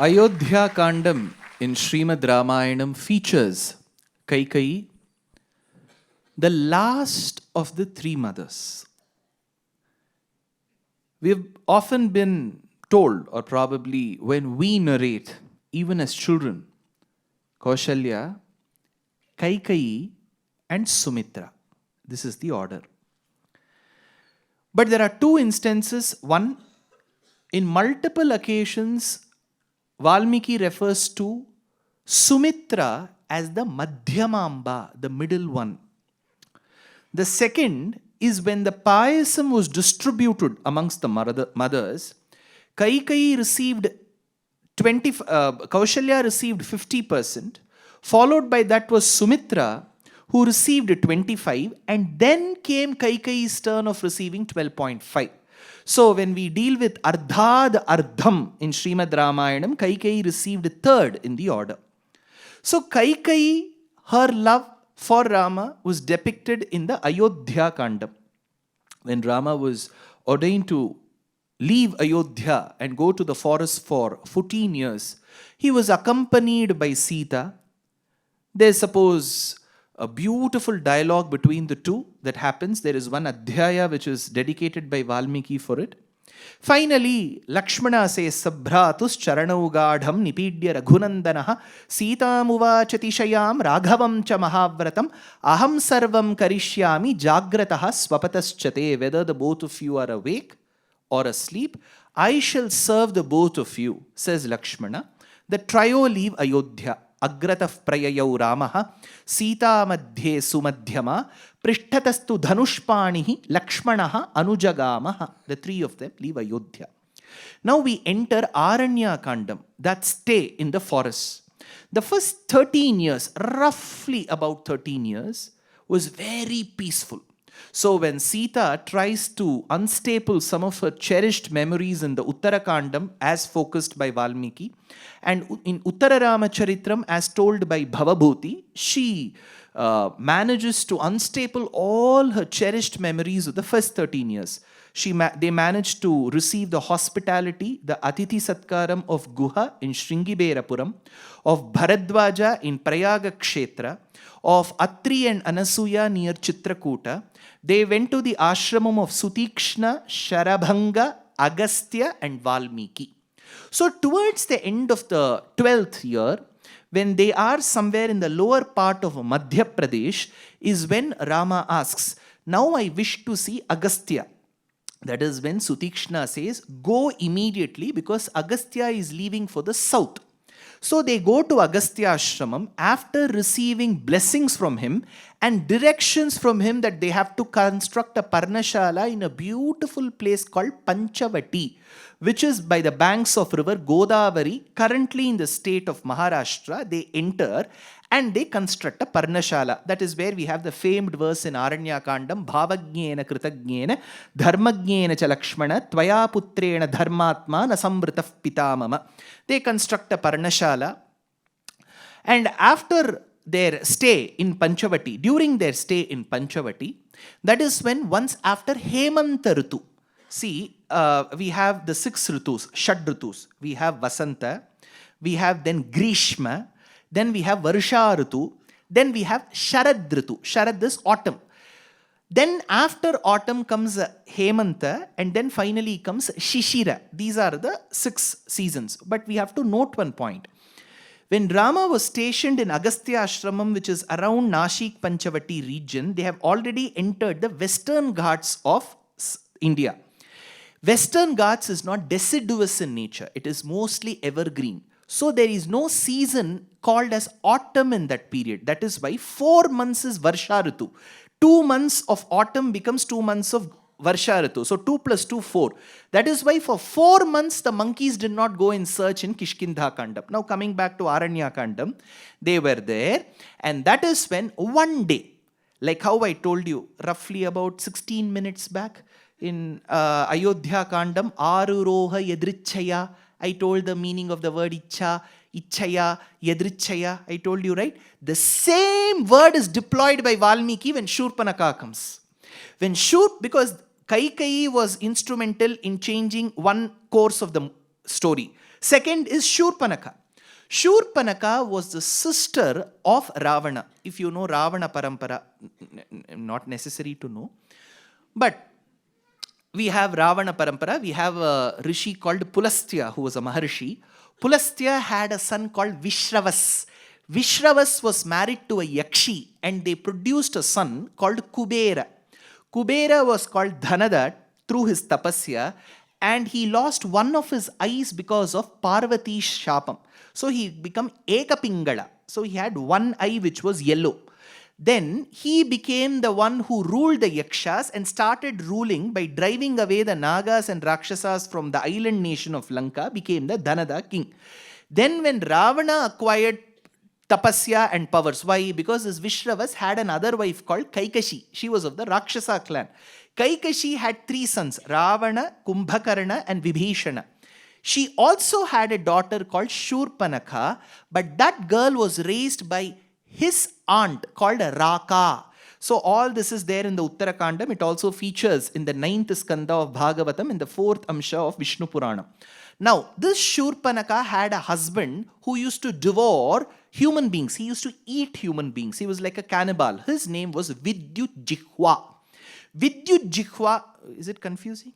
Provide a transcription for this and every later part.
Ayodhya Kandam in Srimad Ramayanam features Kaikeyi, the last of the three mothers. We've often been told, or probably when we narrate, even as children, Kaushalya, Kaikeyi, and Sumitra. This is the order. But there are two instances. One, in multiple occasions, Valmiki refers to Sumitra as the Madhyamamba, the middle one. The second is when the payasam was distributed amongst the mothers, Kaikeyi received Kaushalya received 50%, followed by that was Sumitra, who received 25, and then came Kaikeyi's turn of receiving 12.5. So when we deal with Ardhad Ardham in Srimad Ramayanam, Kaikeyi received third in the order. So Kaikeyi, her love for Rama was depicted in the Ayodhya Kandam. When Rama was ordained to leave Ayodhya and go to the forest for 14 years, he was accompanied by Sita. There's, suppose, a beautiful dialogue between the two that happens. There is one adhyaya which is dedicated by Valmiki for it. Finally, Lakshmana says, Sabhratus charanaugadham nipidya raghunandanaha sitamuvachati shayam raghavam cha mahavratam aham sarvam karishyami jagrataha swapataschate. Whether the both of you are awake or asleep, I shall serve the both of you, says Lakshmana. The trio leave Ayodhya. Agrataf prayayau Ramaha, Sita madhye sumadhyama, Prishtatastu dhanushpanihi, Lakshmanaha anujagamaha. The three of them leave Ayodhya. Now we enter Aranya Kandam, that stay in the forest. The first 13 years, roughly about 13 years, was very peaceful. So when Sita tries to unstaple some of her cherished memories in the Uttarakandam as focused by Valmiki, and in Uttararama Charitram as told by Bhavabhuti, she manages to unstaple all her cherished memories of the first 13 years. They managed to receive the hospitality, the Atithi Satkaram of Guha in Shringiberapuram, of Bharadwaja in Prayaga Kshetra, of Atri and Anasuya near Chitrakuta. They went to the ashramam of Sutikshna, Sharabhanga, Agastya and Valmiki. So towards the end of the 12th year, when they are somewhere in the lower part of Madhya Pradesh, is when Rama asks, now I wish to see Agastya. That is when Sutikshna says, go immediately because Agastya is leaving for the south. So they go to Agastya Ashramam after receiving blessings from him and directions from him that they have to construct a Parnashala in a beautiful place called Panchavati, which is by the banks of river Godavari, currently in the state of Maharashtra. They enter and they construct a Parnashala. That is where we have the famed verse in Aranya Kandam, Bhavagnena Kritagnena Dharmagnena cha Lakshmana Tvaya Putrena Dharmatma Nasamritaf Pitamama. They construct a Parnashala, and after their stay in Panchavati, during their stay in Panchavati, that is when once after Hemanta Ritu, see, we have the 6 Ritus, Shad Ritus. We have Vasanta, we have then Grishma, then we have Varsha Ritu, then we have Sharad Ritu. Sharad is autumn. Then after autumn comes Hemanta, and then finally comes Shishira. These are the 6 seasons. But we have to note one point. When Rama was stationed in Agastya Ashramam, which is around Nashik Panchavati region, they have already entered the western Ghats of India. Western Ghats is not deciduous in nature. It is mostly evergreen. So there is no season called as autumn in that period. That is why 4 months is Varsha Ritu. 2 months of autumn becomes 2 months of Varsha Ritu. So 2 plus 2, 4. That is why for 4 months the monkeys did not go in search in Kishkindha Kandam. Now coming back to Aranya Kandam, they were there, and that is when one day, like how I told you roughly about 16 minutes back in Ayodhya Kandam, Aruroha Yadrichaya, I told the meaning of the word Ichha, Ichaya, Yadrichaya, I told you, right? The same word is deployed by Valmiki when Surpanakha comes. Because Kaikeyi was instrumental in changing one course of the story. Second is Surpanakha. Surpanakha was the sister of Ravana. If you know Ravana Parampara, not necessary to know. But we have Ravana Parampara, we have a rishi called Pulastya, who was a Maharshi. Pulastya had a son called Vishravas. Vishravas was married to a Yakshi and they produced a son called Kubera. Kubera was called Dhanada through his tapasya, and he lost one of his eyes because of Parvati's Shapam. So he became Ekapingala. So he had one eye which was yellow. Then he became the one who ruled the Yakshas and started ruling by driving away the Nagas and Rakshasas from the island nation of Lanka, became the Dhanada king. Then when Ravana acquired tapasya and powers. Why? Because this Vishravas had another wife called Kaikashi. She was of the Rakshasa clan. Kaikashi had three sons, Ravana, Kumbhakarna and Vibhishana. She also had a daughter called Surpanakha, but that girl was raised by his aunt called Raka. So all this is there in the Uttarakandam. It also features in the 9th skanda of Bhagavatam in the 4th amsha of Vishnu Purana. Now, this Surpanakha had a husband who used to devour human beings. He used to eat human beings. He was like a cannibal. His name was Vidyut Jihwa. Vidyut Jihwa, is it confusing?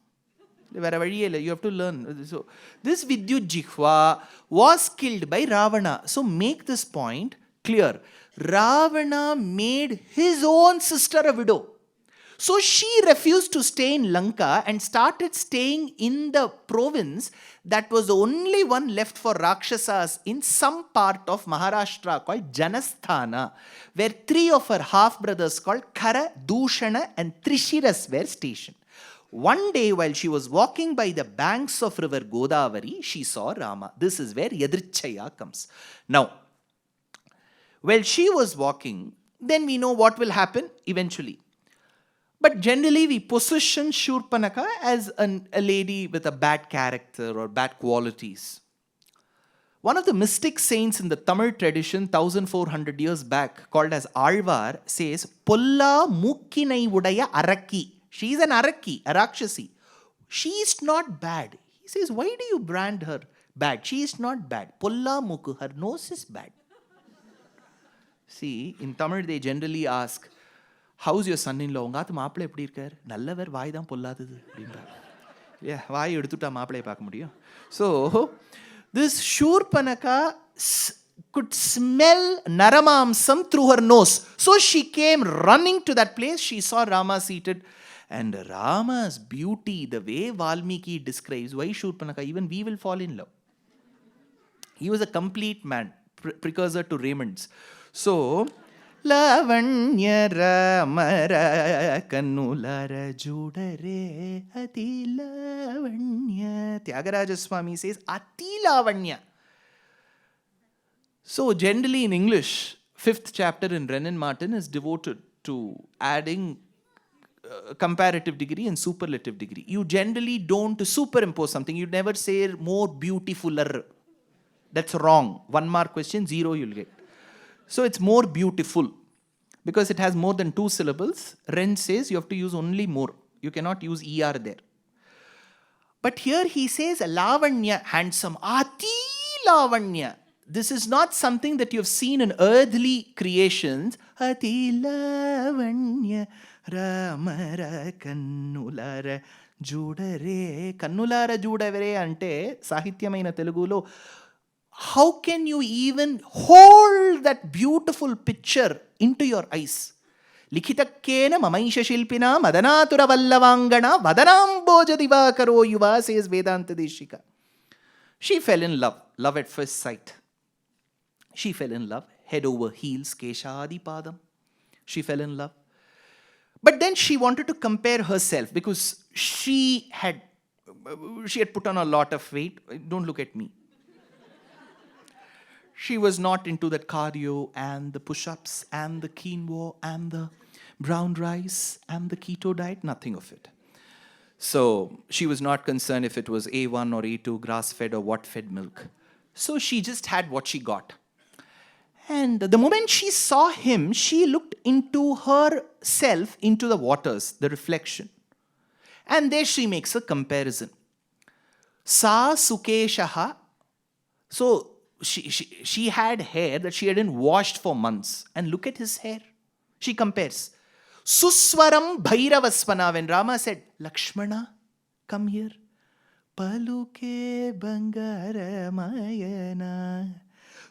You have to learn. So, this Vidyut Jihwa was killed by Ravana. So, make this point clear. Ravana made his own sister a widow. So she refused to stay in Lanka and started staying in the province that was the only one left for Rakshasas in some part of Maharashtra called Janasthana, where three of her half-brothers called Khara, Dushana and Trishiras were stationed. One day while she was walking by the banks of river Godavari, she saw Rama. This is where Yadrichaya comes. Now, while she was walking, then we know what will happen eventually. But generally we position Surpanakha as a lady with a bad character or bad qualities. One of the mystic saints in the Tamil tradition 1400 years back called as Alvar says, Polla Mukkinai Udaya Arakki. She is an Arakki, a Rakshasi. She is not bad. He says, why do you brand her bad? She is not bad. Polla Mukku, her nose is bad. See, in Tamil they generally ask, how's your son-in-law? உங்காத்து மாப்பிள்ளை எப்படி இருக்கார்? நல்லவர், வாய் தான் பொல்லாதது அப்படின்றார். Yeah, வாய் எடுத்துட்டா மாப்பிள்ளையை பார்க்க முடியும். So, this Surpanakha could smell Naramamsam through her nose. So she came running to that place. She saw Rama seated. And Rama's beauty, the way Valmiki describes, why Surpanakha, even we will fall in love. He was a complete man, precursor to Raymond's. So, Lavanya Ramara Kannulara Judare Ati Lavanya. Tyagaraja Swami says Ati Lavanya. So generally in English, 5th chapter in Renan Martin is devoted to adding comparative degree and superlative degree. You generally don't superimpose something. You never say more beautifuler. That's wrong. 1 mark question, 0 you'll get. So it's more beautiful because it has more than 2 syllables. Ren says you have to use only more. You cannot use ER there. But here he says Lavanya, handsome. Ati Lavanya. This is not something that you have seen in earthly creations. Ati Lavanya Ramara Kannulara Judare. Kannulara Judavare ante Sahityamaina Telugulo. How can you even hold that beautiful picture into your eyes? Likhitakkena mamaisha shilpina madanatura vallavangana vadanamboja divakaro yuva, says Vedanta Deshika. She fell in love, love at first sight. She fell in love, head over heels, Keshadi Padam. She fell in love. But then she wanted to compare herself because she had put on a lot of weight. Don't look at me. She was not into that cardio and the push-ups and the quinoa and the brown rice and the keto diet, nothing of it. So she was not concerned if it was A1 or A2, grass-fed or what-fed milk. So she just had what she got. And the moment she saw him, she looked into herself, into the waters, the reflection. And there she makes a comparison. Sa Sukeshaha So she had hair that she hadn't washed for months. And look at his hair. She compares. Suswaram Bhairavasvana. When Rama said, Lakshmana, come here. Paluke Bangaramayana.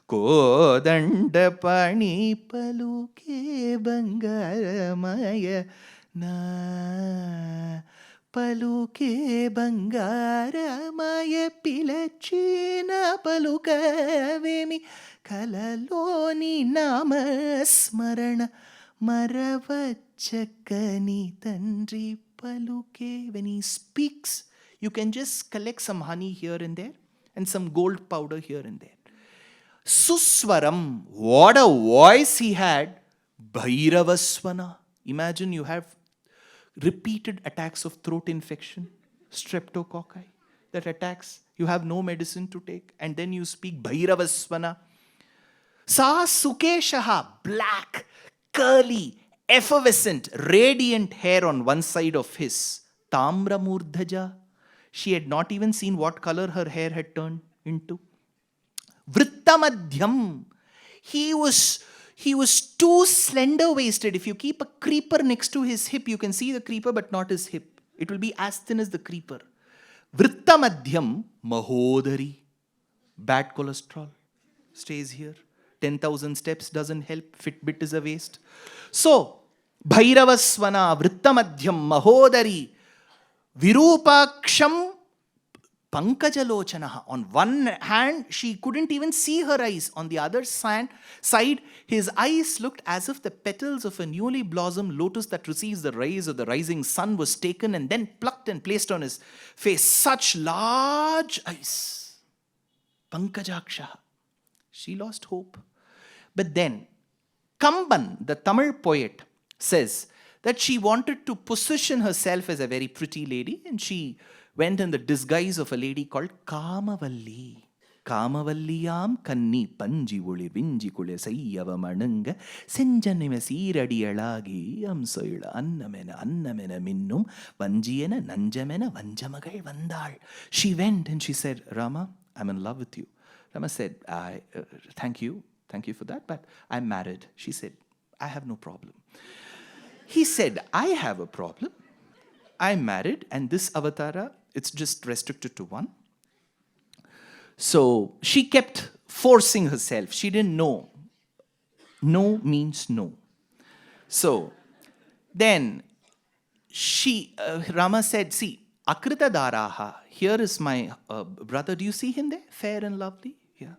Kodandapani Paluke Bangaramayana. Paluke Bangaramaya Pilachina Palukavemi Kalaloni Namasmarana Maravachakani Tandri Paluke. When he speaks, you can just collect some honey here and there and some gold powder here and there. Suswaram, what a voice he had. Bhairavasvana. Imagine you have repeated attacks of throat infection, streptococci, that attacks. You have no medicine to take, and then you speak Bhairavasvana. Sa Sukeshaha, black, curly, effervescent, radiant hair on one side of his. Tamra Murdhaja. She had not even seen what color her hair had turned into. Vrittamadhyam. He was too slender-waisted. If you keep a creeper next to his hip, you can see the creeper but not his hip. It will be as thin as the creeper. Vrittamadhyam Mahodari. Bad cholesterol stays here. 10,000 steps doesn't help. Fitbit is a waste. So, Bhairavasvana, Vrittamadhyam Mahodari, Virupaksham Pankajalochanaha. On one hand, she couldn't even see her eyes. On the other side, his eyes looked as if the petals of a newly blossomed lotus that receives the rays of the rising sun was taken and then plucked and placed on his face. Such large eyes. Pankajakshaha. She lost hope. But then, Kamban, the Tamil poet, says that she wanted to position herself as a very pretty lady, and she went in the disguise of a lady called Kamavalli. Kamavalliyam kanni panji uli vinji kule sayyava mananga senjanime seeradiyalagi amsoila annamena minnum vanjiyena nanjamena vanjamagal vandal. She went and she said, Rama, I'm in love with you. Rama said, thank you for that, but I'm married. She said, I have no problem. He said, I have a problem. I'm married, and this avatara, it's just restricted to one. So she kept forcing herself. She didn't know. No means no. So then Rama said, see, Akrita Daraha, here is my brother. Do you see him there? Fair and lovely. Yeah.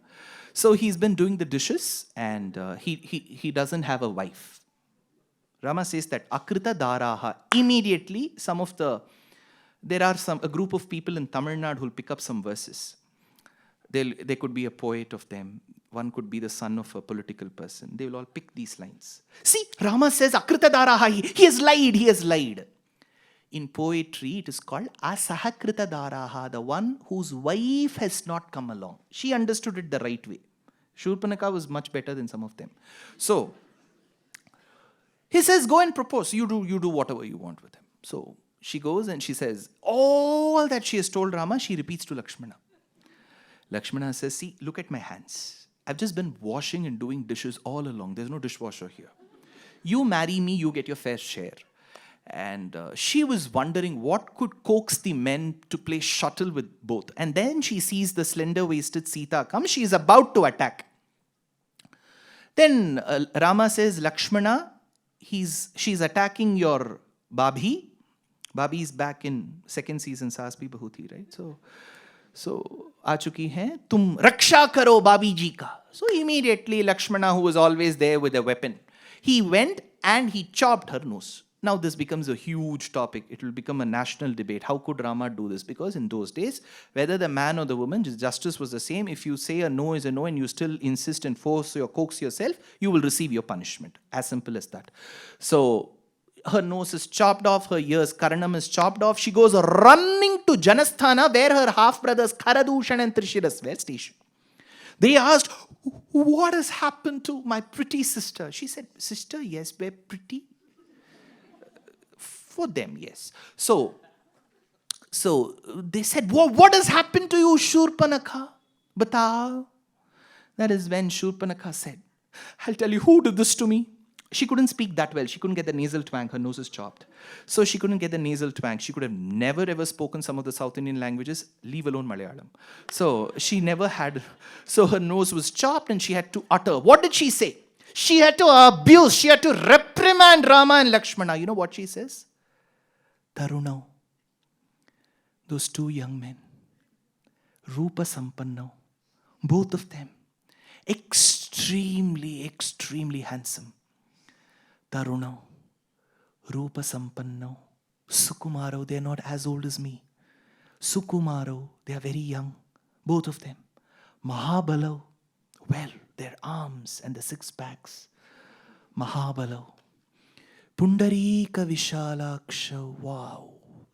So he's been doing the dishes, and he doesn't have a wife. Rama says that Akrita Daraha, immediately there are a group of people in Tamil Nadu who will pick up some verses. There could be a poet of them. One could be the son of a political person. They will all pick these lines. See, Rama says, Akrita Daraha, he has lied. In poetry, it is called Asahakrita Daraha, the one whose wife has not come along. She understood it the right way. Surpanakha was much better than some of them. So, he says, go and propose. You do whatever you want with him. So, she goes and she says, all that she has told Rama, she repeats to Lakshmana. Lakshmana says, see, look at my hands. I've just been washing and doing dishes all along. There's no dishwasher here. You marry me, you get your fair share. And she was wondering what could coax the men to play shuttle with both. And then she sees the slender-waisted Sita come. She is about to attack. Then Rama says, Lakshmana, she's attacking your Babhi. Babhi is back in second season, Saas Bhi Bahuthi, right? So, aa chuki hai, tum raksha karo Babi ji ka. So immediately Lakshmana, who was always there with a weapon, he went and he chopped her nose. Now this becomes a huge topic. It will become a national debate. How could Rama do this? Because in those days, whether the man or the woman, justice was the same. If you say a no is a no and you still insist and force or coax yourself, you will receive your punishment. As simple as that. So her nose is chopped off, her ears, Karanam is chopped off. She goes running to Janasthana, where her half-brothers Karadushan and Trishiras were stationed. They asked, what has happened to my pretty sister? She said, sister, yes, we're pretty. For them, yes. So they said, what has happened to you, Surpanakha? Batao. That is when Surpanakha said, I'll tell you who did this to me. She couldn't speak that well. She couldn't get the nasal twang. Her nose is chopped. So she couldn't get the nasal twang. She could have never ever spoken some of the South Indian languages, leave alone Malayalam. So she never had, so her nose was chopped and she had to utter. What did she say? She had to abuse, she had to reprimand Rama and Lakshmana. You know what she says? Tarunau, those two young men, Rupa Sampannau, both of them, extremely, extremely handsome. Tarunau, Rupa Sampannau, Sukumaro, they are not as old as me. Sukumaro, they are very young, both of them. Mahabalau, well, their arms and the six packs. Mahabalau. Pundarika Vishalaksha, wow,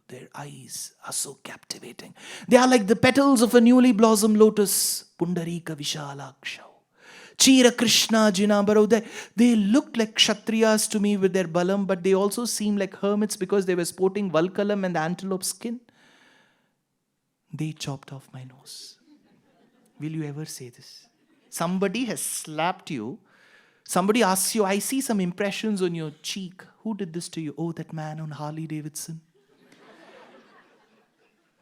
their eyes are so captivating. They are like the petals of a newly blossomed lotus. Pundarika Vishalaksha. Chira Krishna Jinambaro. They looked like Kshatriyas to me with their balam, but they also seemed like hermits because they were sporting Valkalam and the antelope skin. They chopped off my nose. Will you ever say this? Somebody has slapped you. Somebody asks you, I see some impressions on your cheek. Who did this to you? Oh, that man on Harley Davidson.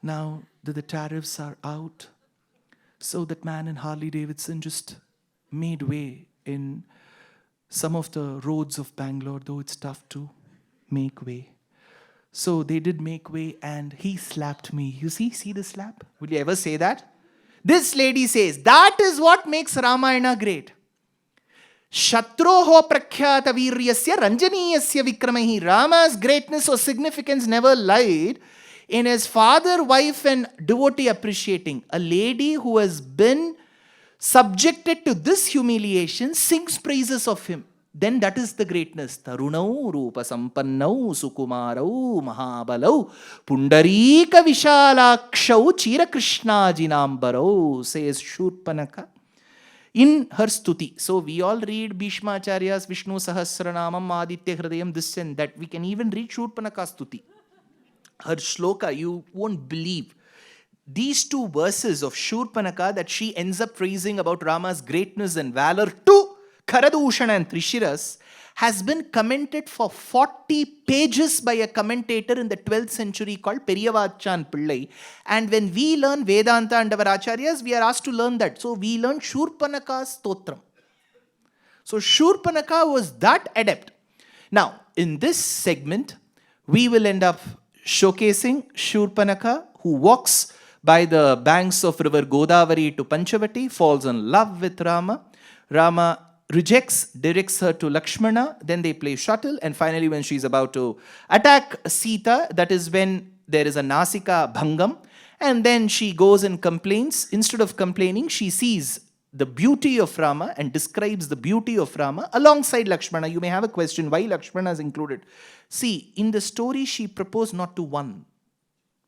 Now that the tariffs are out, so that man in Harley Davidson just made way in some of the roads of Bangalore, though it's tough to make way. So they did make way and he slapped me. You see the slap? Will you ever say that? This lady says, that is what makes Ramayana great. Shatroho prakhyata viryasya ranjaniyasya vikramahi. Rama's greatness or significance never lied in his father, wife and devotee appreciating. A lady who has been subjected to this humiliation sings praises of him. Then that is the greatness. Tarunau, Rupa Sampannau, Sukumarau, Mahabalau, Pundarika Vishalakshau, Chira Krishna Jinambarau, says Surpanakha in her stuti. So we all read Bhishma Acharya's Vishnu Sahasranamam, Aditya Hridayam, this and that. We can even read Surpanakha's stuti. Her shloka, you won't believe. These two verses of Surpanakha that she ends up praising about Rama's greatness and valor to Karadushana and Trishiras has been commented for 40 pages by a commentator in the 12th century called Periyavachan Pillai. And when we learn Vedanta and our Acharyas, we are asked to learn that. So we learn Surpanakha's Stotram. So Surpanakha was that adept. Now, in this segment, we will end up showcasing Surpanakha, who walks by the banks of river Godavari to Panchavati, falls in love with Rama. Rama rejects, directs her to Lakshmana, then they play shuttle, and finally when she's about to attack Sita, that is when there is a Nasika Bhangam, and then she goes and complains. Instead of complaining, she sees the beauty of Rama and describes the beauty of Rama alongside Lakshmana. You may have a question, why Lakshmana is included? See, in the story she proposed not to one,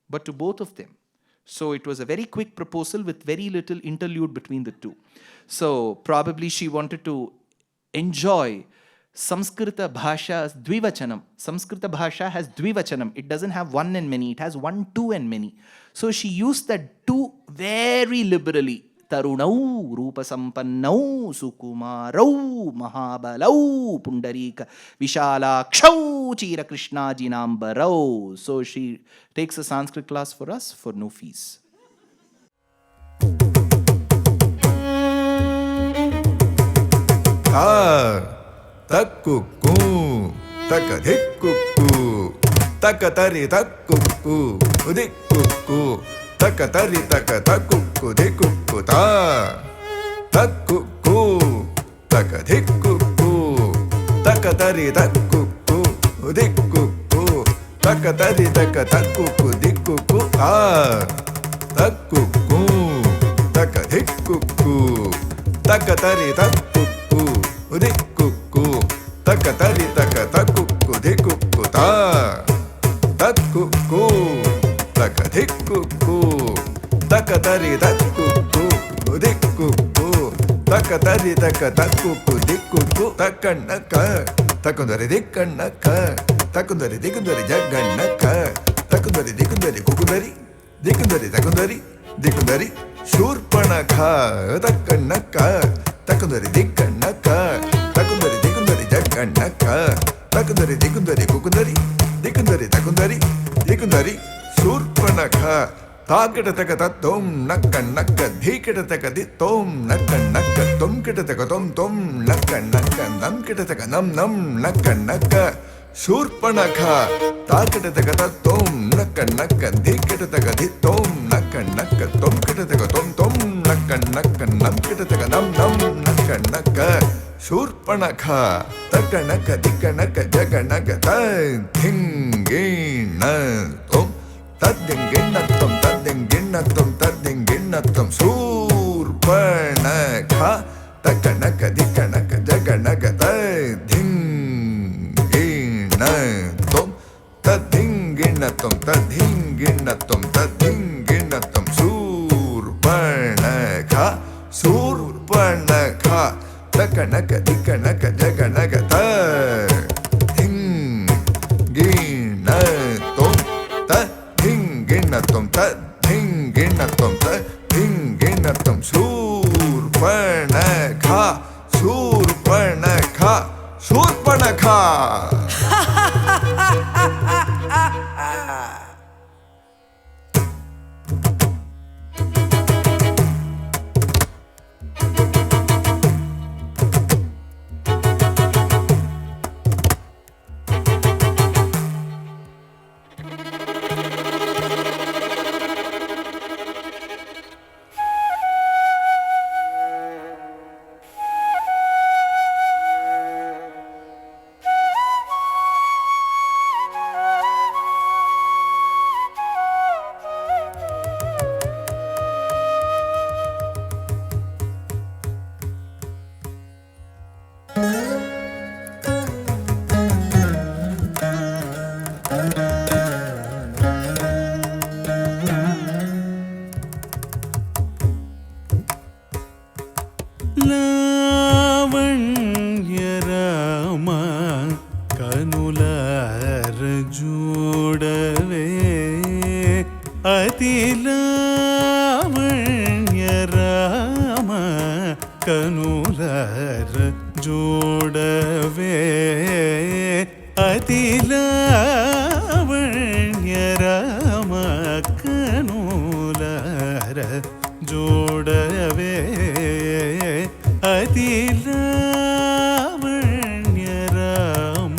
but to both of them. So it was a very quick proposal with very little interlude between the two. So probably she wanted to enjoy Samskrita Bhasha's Dvivachanam. Samskrita Bhasha has Dvivachanam. It doesn't have one and many. It has one, two and many. So she used that two very liberally. Tarunau, Rupa Sampannau, Sukumarau, Mahabalau, Pundarika, Vishalakshau, Chira Krishna Jinambarau. So she takes a Sanskrit class for us for no fees. Takkuku, takadhikkuku, takatari takkuku, udikkuku. Takatari takatakuku dikuku ta takkuku takadhikkuku takatari takkuku dikuku takatari takatakuku dikuku ta takkuku takadhikkuku takatari takkuku dikuku takatari takatakuku dikuku ta takkuku takadhikkuku takatari takkuku dikkuku takatari takatakuku dikkuku takannaka takundari dikkannaka takundari dikundari jaggannaka takundari dikundari kukundari dikundari takundari dikundari Surpanakha takannaka తకుందరి దిక్కన్నక తకుందరి దిగుందరి జక్కన్నక తకుందరి దిగుందరి కుకుందరి దిగుందరి తకుందరి దిగుందరి Shurpanakha తాకిట తగ తోం నక్క నక్క ధీకిట తగ the తోం నక్క నక్క తొం కిట తగ తొం తొం నక్క నక్క నం కిట తగ నం నం నక్క నక్క శూర్పణఖ తాకిట తగ తోం నక్క నక్క ధీకిట తగ ది తోం నక్క నక్క తొం కిట తగ తొం తొం నక్క నక్క నం కిట తగ నం నం నక్క నక్క శూర్పణఖ తగనక దిక్కనక జగనక ధింగిణ తొం తద్దింగిణత్వం తద్దింగిణత్వం తద్దింగిణత్వం శూర్పణఖ తగనక దిక్కనక జగనక ధింగిణత్వం తద్దింగిణత్వం తద్దింగిణత్వం తద్దింగిణత్వం శూర్పణఖ శూర్పణఖ తగనక దిక్కనక జగనక ధింగిణత్వం ధింగిణత్వం ధింగిణత్వం ధింగిణత్వం శూర్పణఖ శూర్పణఖ శూర్పణఖ. లావణ్య రామ కనులార చూడవే అతి లావణ్య రామ కనులార చూడవే అతి లావణ్య రామ కనులార చూడవే అతి లావణ్య రామ.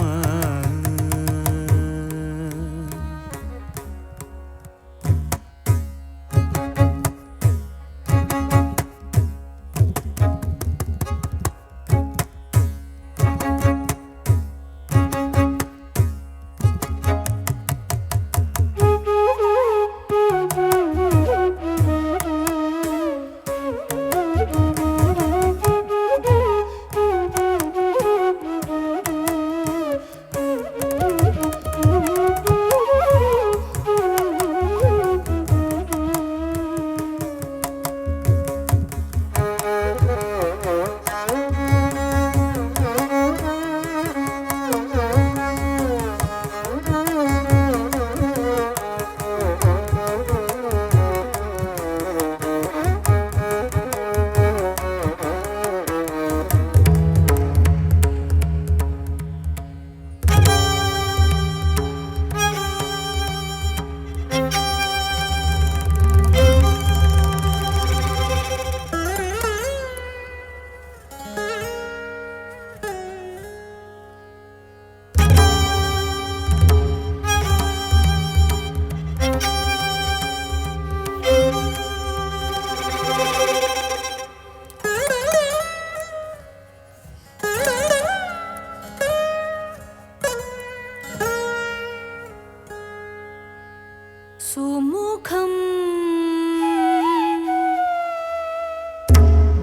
సుముఖం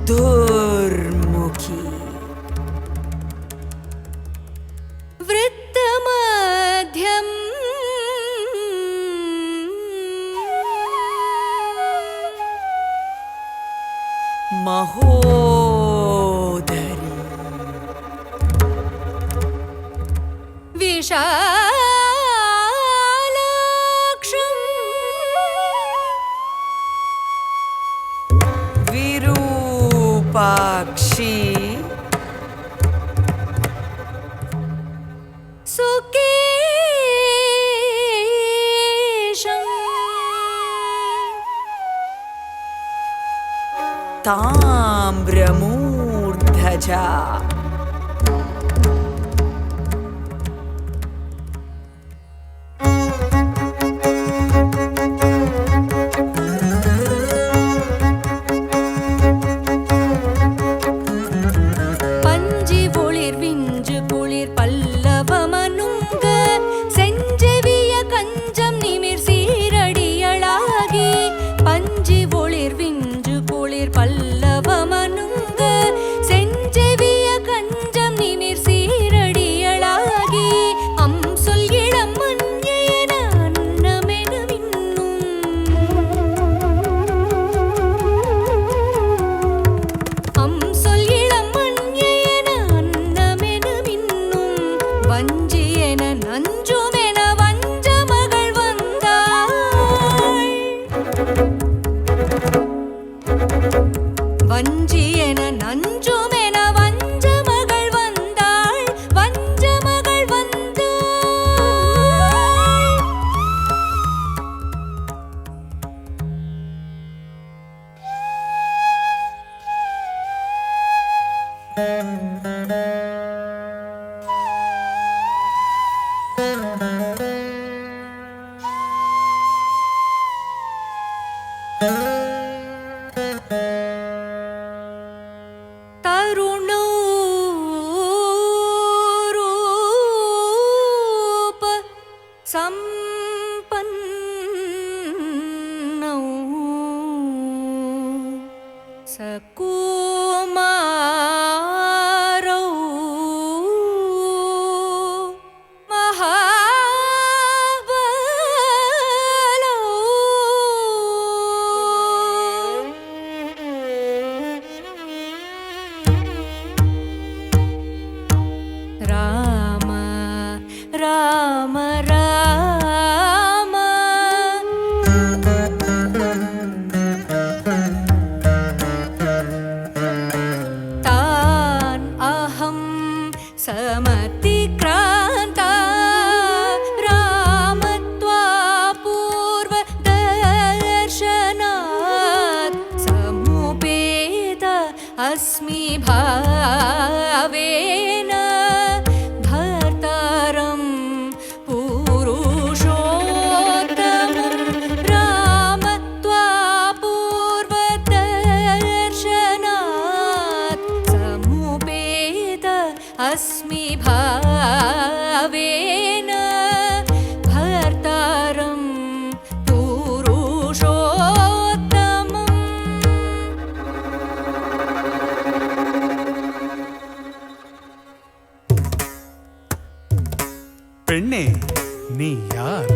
దుర్ముఖి వృత్తమధ్యం మహోదరి విశాలాక్షం విరూపాక్షం साक्षी सुकेशम् ताम्रमूर्धजा अस्मि भावेन भर्तारं पुरुषोत्तमं रामत्वापूर्वदर्शनात् समुपेत अस्मि भावेन भर्तारं பெண்ணே, நீ யார்?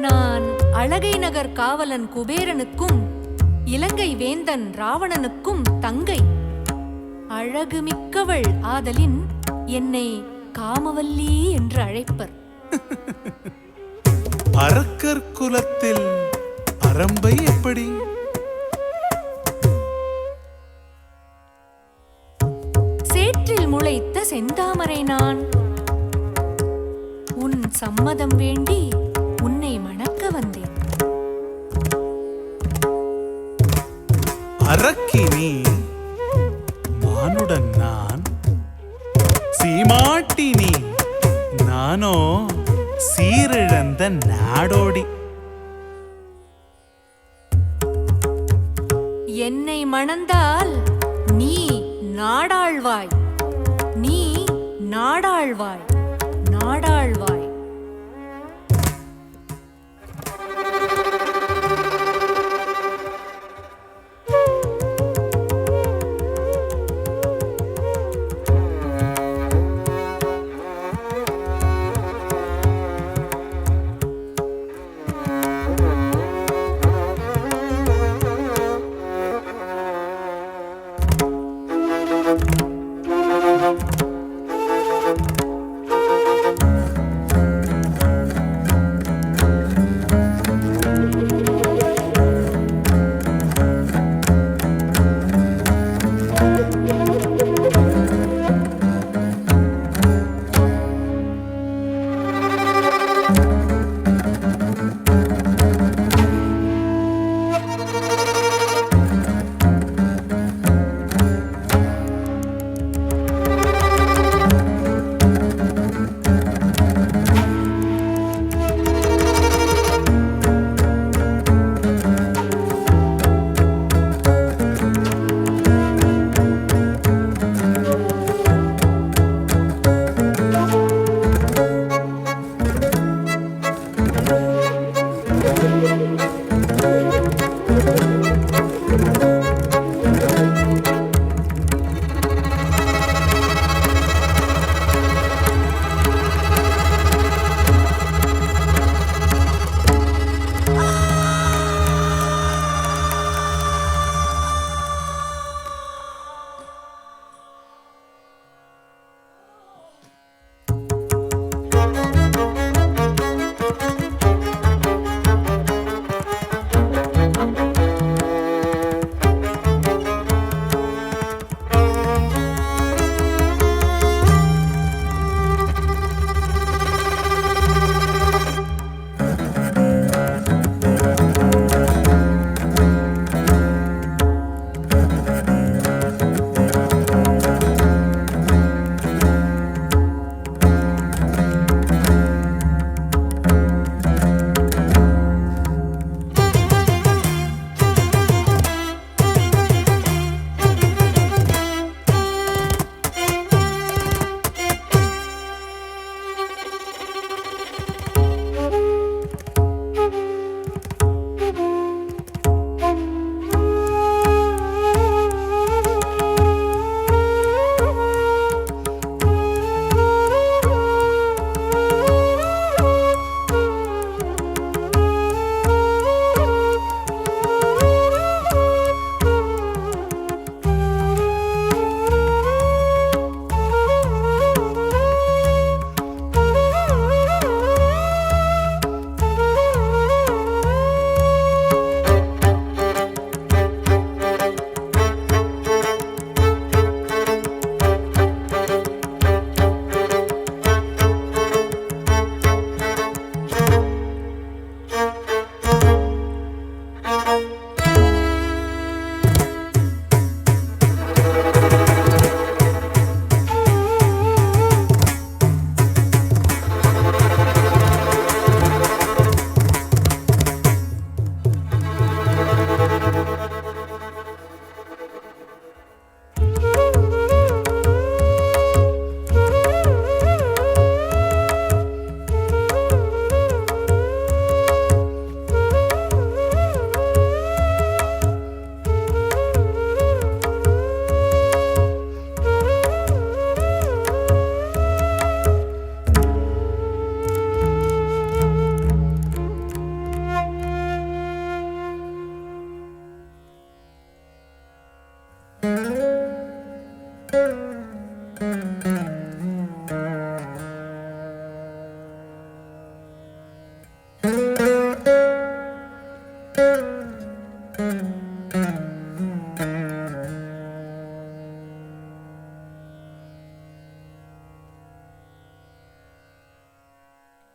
நான் அழகை நகர் காவலன் குபேரனுக்கும் இலங்கை வேந்தன் ராவணனுக்கும் தங்கை. அழகு மிக்கவள் ஆதலின் என்னை காமவல்லி என்று அழைப்பர். அரக்கர் குலத்தில் அரம்பை எப்படி? சேற்றில் முளைத்த செந்தாமரை நான். உன் சம்மதம் வேண்டி உன்னை மணக்க வந்தேன். அரக்கினி, மானுடன் நான். சீமாட்டினி, நானோ சீரிழந்த நாடோடி. என்னை மணந்தால் நீ நாடாழ்வாய், நீ நாடாழ்வாய், நாடாழ்வாய்.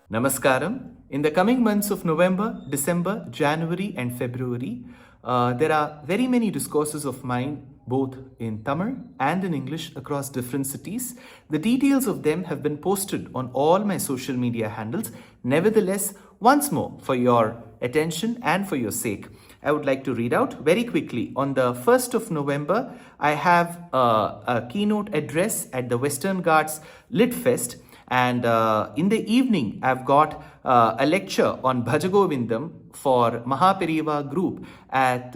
Namaskaram. In the coming months of November, December, January, and February, there are very many discourses of mine, both in Tamil and in English, across different cities. The details of them have been posted on all my social media handles. Nevertheless, once more, for your attention and for your sake, I would like to read out very quickly. On the 1st of November, I have a keynote address at the Western Ghats Lit Fest. And in the evening, I've got a lecture on Bhajagovindam for Mahaperiva group at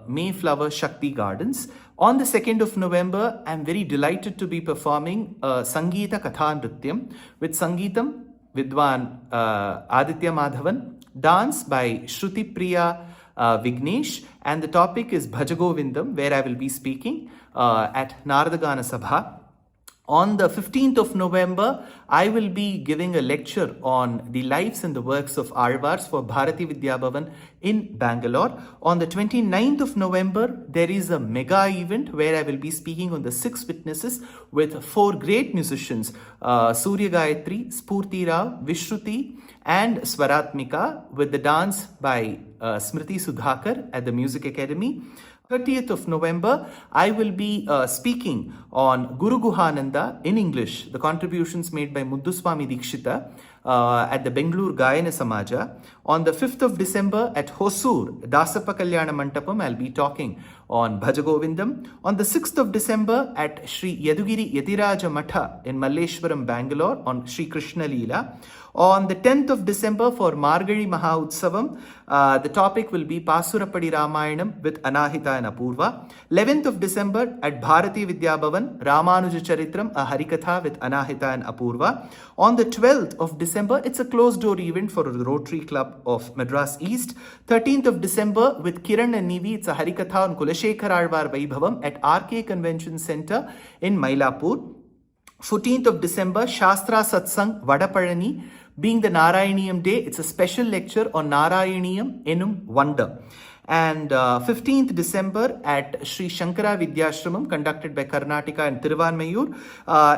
Mayflower Shakti Gardens. On the 2nd of November, I'm very delighted to be performing Sangeeta Katha Nrityam with Sangeetam Vidwan Aditya Madhavan, dance by Shruti Priya Vignesh, and the topic is Bhajagovindam, where I will be speaking at Naradagana Sabha. On the 15th of November, I will be giving a lecture on the lives and the works of Alvars for Bharati Vidya Bhavan in Bangalore. On the 29th of November, there is a mega event where I will be speaking on the 6 witnesses with 4 great musicians, Surya Gayatri, Spurti Rao, Vishruti, and Swaratmika, with the dance by Smriti Sudhakar at the Music Academy. 30th of November, I will be speaking on Guru Guhananda in English, the contributions made by Mudduswami Dikshita at the Bengaluru Gayana Samaja. On the 5th of December at Hosur, Dasappa Kalyana Mantapam, I'll be talking on Bhajagovindam. On the 6th of December at Sri Yadugiri Yatiraja Matha in Malleshwaram, Bangalore on Sri Krishna Leela. On the 10th of December for Margari Maha Utsavam, the topic will be Pasurapadi Ramayanam with Anahita and Apurva. 11th of December at Bharati Vidya Bhavan, Ramanuja Charitram, a Harikatha with Anahita and Apurva. On the 12th of December, it's a closed door event for the Rotary Club of Madras East. 13th of December with Kiran and Nivi, it's a Harikatha on Kulashekar Alvar Vaibhavam at RK Convention Center in Mailapur. 14th of December, Shastra Satsang Vadapalani. Being the Narayaniyam day, it's a special lecture on Narayaniyam Enum Wonder. And 15th December at Sri Shankara Vidyashramam, conducted by Karnataka and Tiruvanmayur,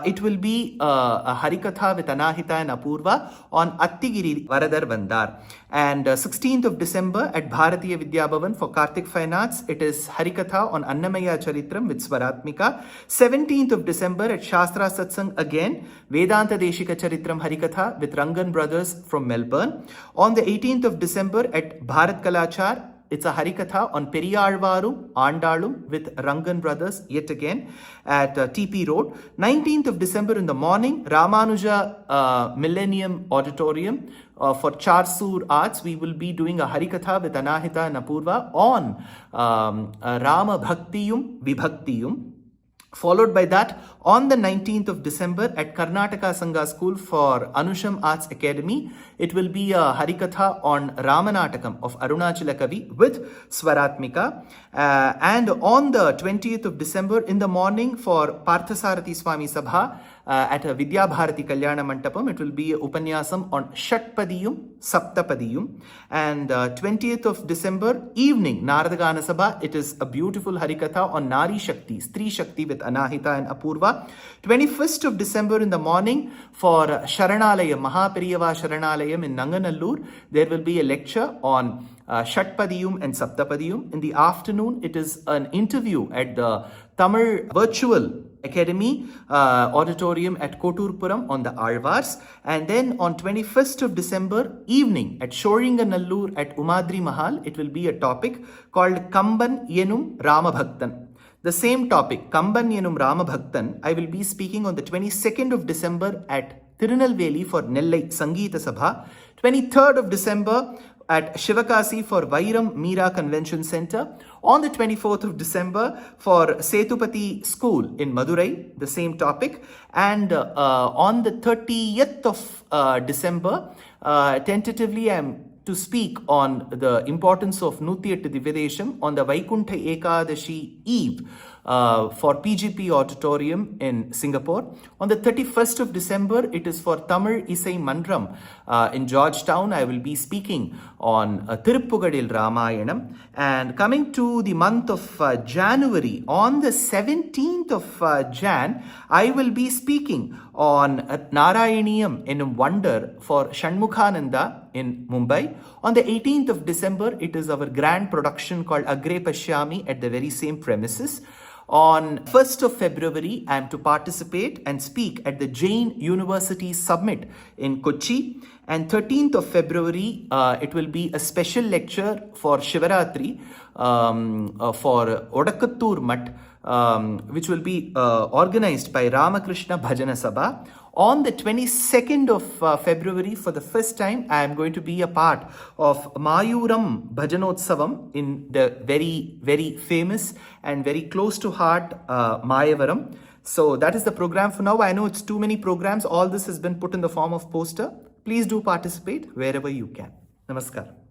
it will be a Harikatha with Anahita and Apurva on Attigiri Varadar Vandar. And 16th of December at Bharatiya Vidya Bhavan for Kartik Fine Arts, it is Harikatha on Annamaya Charitram with Swaratmika. 17th of December at Shastra Satsang again, Vedanta Deshika Charitram Harikatha with Rangan Brothers from Melbourne. On the 18th of December at Bharat Kalachar, it's a Harikatha on Periyalvarum, Andalum with Rangan Brothers yet again at TP Road. 19th of December in the morning, Ramanuja Millennium Auditorium for Charsur Arts. We will be doing a Harikatha with Anahita and Apurva on Rama Bhaktiyum Vibhaktiyum. Followed by that, on the 19th of December at Karnataka Sangha School for Anusham Arts Academy, it will be a Harikatha on Ramanatakam of Arunachala Kavi with Swaratmika. And on the 20th of December in the morning for Parthasarathi Swami Sabha at Vidya Bharati Kalyana Mantapam, it will be Upanyasam on Shatpadiyum, Saptapadiyum. And 20th of December evening, Naradagana Sabha, it is a beautiful Harikatha on Nari Shakti, Stri Shakti with Anahita and Apurva. 21st of December in the morning for Sharanalayam, Mahaperiyava Sharanalayam in Nanganallur, there will be a lecture on Shatpadiyum and Saptapadiyum. In the afternoon, it is an interview at the Tamil Virtual Academy Auditorium at Koturpuram on the Alvars. And then on 21st of December evening at Shoringanallur at Umadri Mahal, it will be a topic called Kamban Yenum Rama Bhaktan. The same topic, Kamban Yenum Rama Bhaktan, I will be speaking on the 22nd of December at Tirunelveli for Nellai Sangeeta Sabha. 23rd of December at Shivakasi for Vairam Meera Convention Center. On the 24th of December for Setupati School in Madurai, the same topic. And on the 30th of December, tentatively I am to speak on the importance of Nutyattu Divyadesham on the Vaikuntha Ekadashi Eve for PGP Auditorium in Singapore. On the 31st of December, it is for Tamil Isai Mandram in Georgetown. I will be speaking on Tiruppugadil Ramayanam. And coming to the month of January, on the 17th of Jan, I will be speaking on Narayaniyam in Wonder for Shanmukhananda in Mumbai. On the 18th of December, it is our grand production called Agre Pashyami at the very same premises. On 1st of February, I am to participate and speak at the Jain University Summit in Kochi. And 13th of February, it will be a special lecture for Shivaratri for Odakattur Mutt, which will be organized by Ramakrishna Bhajana Sabha. On the 22nd of February, for the first time, I am going to be a part of Mayuram Bhajanotsavam in the very, very famous and very close to heart Mayavaram. So that is the program for now. I know it's too many programs. All this has been put in the form of poster. Please do participate wherever you can. Namaskar.